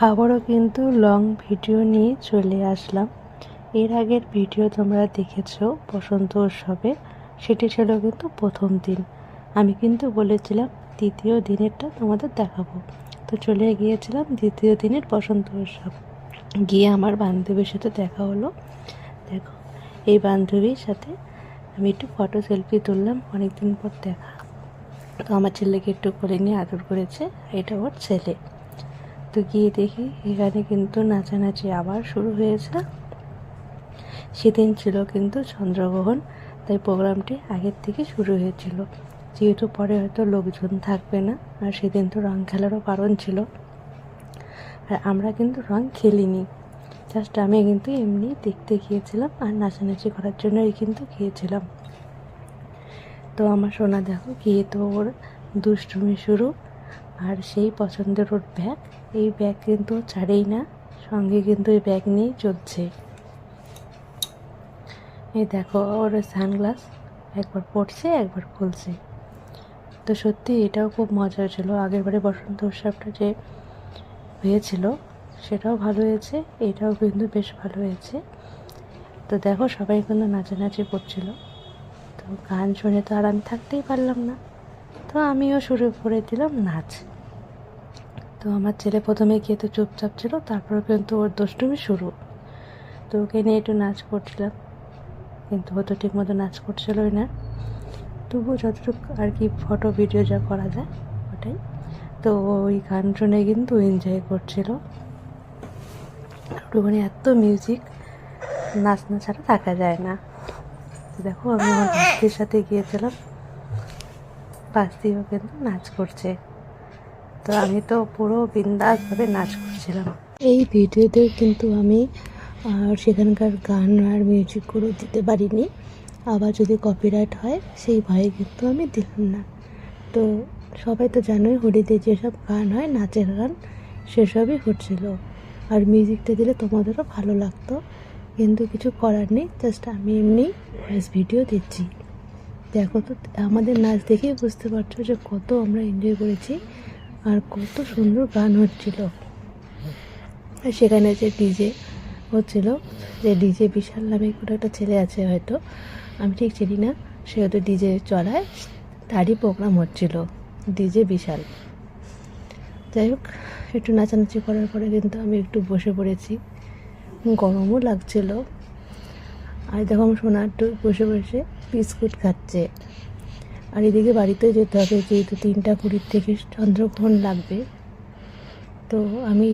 আবারও কিন্তু long video নিয়ে চলে আসলাম। এর আগের ভিডিও তোমরা দেখেছো বসন্ত উৎসবে, সেটি ছিল কিন্তু প্রথম দিন। আমি কিন্তু বলেছিলাম দ্বিতীয় দিনেরটা তোমাদের দেখাবো। তো চলে গিয়েছিলাম দ্বিতীয় দিনের বসন্ত উৎসব। গিয়ে আমার বান্ধবীর সাথে দেখা হলো। দেখো, এই বান্ধবীর সাথে আমি একটু ফটো সেলফি তুললাম, অনেকদিন পর দেখা। তো আমার ছেলেকে একটু কোলে নিয়ে আদর করেছে, এটা ওর ছেলে। তো গিয়ে দেখি এখানে কিন্তু নাচানাচি আবার শুরু হয়েছে। সেদিন ছিল কিন্তু চন্দ্রগ্রহণ, তাই প্রোগ্রামটি আগের থেকে শুরু হয়েছিল, যেহেতু পরে হয়তো লোকজন থাকবে না। আর সেদিন তো রং খেলারও কারণ ছিল। আর আমরা কিন্তু রং খেলিনি, জাস্ট আমি কিন্তু এমনি দেখতে গিয়েছিলাম আর নাচানাচি করার জন্যই কিন্তু গিয়েছিলাম। তো আমার সোনা দেখো গিয়ে তো ওর দুষ্টুমি শুরু। আর সেই পছন্দের ওর ব্যাগ, এই ব্যাগ কিন্তু ছাড়েই না, সঙ্গে কিন্তু এই ব্যাগ নিয়েই চলছে। এই দেখো ওর সানগ্লাস একবার পড়ছে একবার খুলছে। তো সত্যি এটাও খুব মজা ছিল। আগেরবারে বসন্ত উৎসবটা যে হয়েছিল সেটাও ভালো হয়েছে, এটাও কিন্তু বেশ ভালো হয়েছে। তো দেখো সবাই কিন্তু নাচানাচি করছিল। তো গান শুনে তো আর আমি থাকতেই পারলাম না, তো আমিও শুরু করে দিলাম নাচ। তো আমার ছেলে প্রথমে গিয়ে তো চুপচাপ ছিল, তারপরে কিন্তু ওর দুষ্টুমি শুরু। তো ওকে নিয়ে একটু নাচ করছিলাম, কিন্তু ও তো ঠিক মতো নাচ করছিলই না। তবুও যতটুকু আর কি ফটো ভিডিও যা করা যায় ওটাই। তো ওই গান শুনে কিন্তু এনজয় করছিল। একটুখানি এত মিউজিক, নাচ না ছাড়া থাকা যায় না। তো দেখো আমি আমার বাস্তির সাথে গিয়েছিলাম, বাস্তিও কিন্তু নাচ করছে। তো আমি তো পুরো বিন্দাসভাবে নাচ করছিলাম। এই ভিডিওতে কিন্তু আমি সেখানকার গান আর মিউজিকগুলো দিতে পারিনি, আবার যদি কপিরাইট হয় সেই ভয়ে কিন্তু আমি দিলাম না। তো সবাই তো জানোই হোলিতে যেসব গান হয় নাচের গান, সেসবই হচ্ছিল। আর মিউজিকটা দিলে তোমাদেরও ভালো লাগতো, কিন্তু কিছু করার নেই, জাস্ট আমি এমনি ভয়েস ভিডিও দিচ্ছি। দেখো তো আমাদের নাচ দেখেই বুঝতে পারছো যে কত আমরা এনজয় করেছি আর কত সুন্দর গান হচ্ছিল। আর সেখানে যে ডিজে হচ্ছিল, যে ডিজে বিশাল নামে কোনো একটা ছেলে আছে, হয়তো আমি ঠিক চিনি না, সে হয়তো ডিজে চলায়, তারই প্রোগ্রাম হচ্ছিল ডিজে বিশাল। যাই হোক, একটু নাচানাচি করার পরে কিন্তু আমি একটু বসে পড়েছি, গরমও লাগছিল। আর দেখো আমার সোনা একটু বসে বসে বিস্কুট খাচ্ছে। আর এদিকে বাড়িতেও যেতে হবে, যেহেতু 3:20 থেকে চন্দ্রগ্রহণ লাগবে। তো আমি